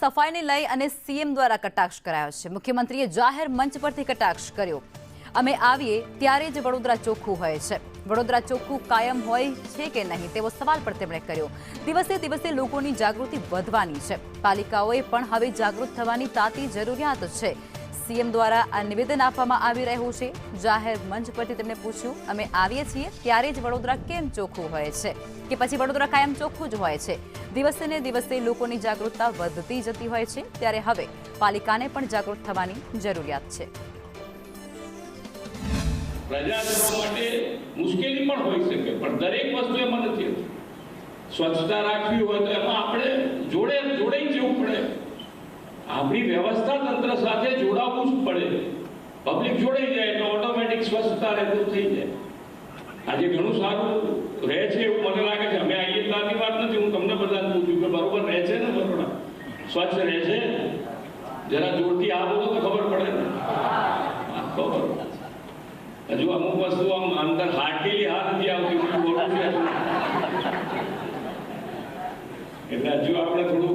સફાઈને લઈ અને સીએમ દ્વારા કટાક્ષ કરાયો છે। મુખ્યમંત્રીએ જાહેર મંચ પરથી કટાક્ષ કર્યો। અમે આવીએ ત્યારે જ વડોદરા ચોખ્ખું હોય છે। વડોદરા ચોખ્ખું કાયમ હોય છે કે નહીં તેવો સવાલ પણ તેમણે કર્યો। દિવસે દિવસે લોકોની જાગૃતિ વધવાની છે। પાલિકાઓએ પણ હવે જાગૃત થવાની તાતી જરૂરિયાત છે। સીએમ દ્વારા આ નિવેદન આપવામાં આવી રહ્યું છે। જાહેર મંચ પરથી તેમણે પૂછ્યું, અમે આવીએ છીએ ત્યારે જ વડોદરા કેમ ચોખ્ખું હોય છે કે પછી વડોદરા કાયમ ચોખ્ખું જ હોય છે। દિવસે ને દિવસે લોકોની જાગૃતતા વધતી જતી હોય છે, ત્યારે હવે પાલિકાને પણ જાગૃત થવાની જરૂરિયાત છે। પ્રજાજનો માટે મુશ્કેલી પણ હોઈ શકે, પણ દરેક વસ્તુ એમાં નથી। સ્વચ્છતા રાખવી હોય તો એમાં આપણે જોડે જવું પડે। આપણી વ્યવસ્થા તંત્ર સાથે જોડાવવું જ પડે। પબ્લિક જોડાઈ જાય એટલે ઓટોમેટિક સ્વચ્છતા રહેતું થઈ જાય। આજે ઘણું સારું રહે છે એવું મને લાગે છે। અમે આવીએ ત્યાંની વાત નથી, હું તમને બધાને પૂછ્યું કે બરોબર રહે છે ને, બરોબર સ્વચ્છ રહે છે? જરા જોરથી આ બોલો તો ખબર પડે ને। ખબર હજુ અમુક વસ્તુ આમ અંદર હાર્ડલી હાથ નથી આવતી, એટલે હજુ આપણે થોડું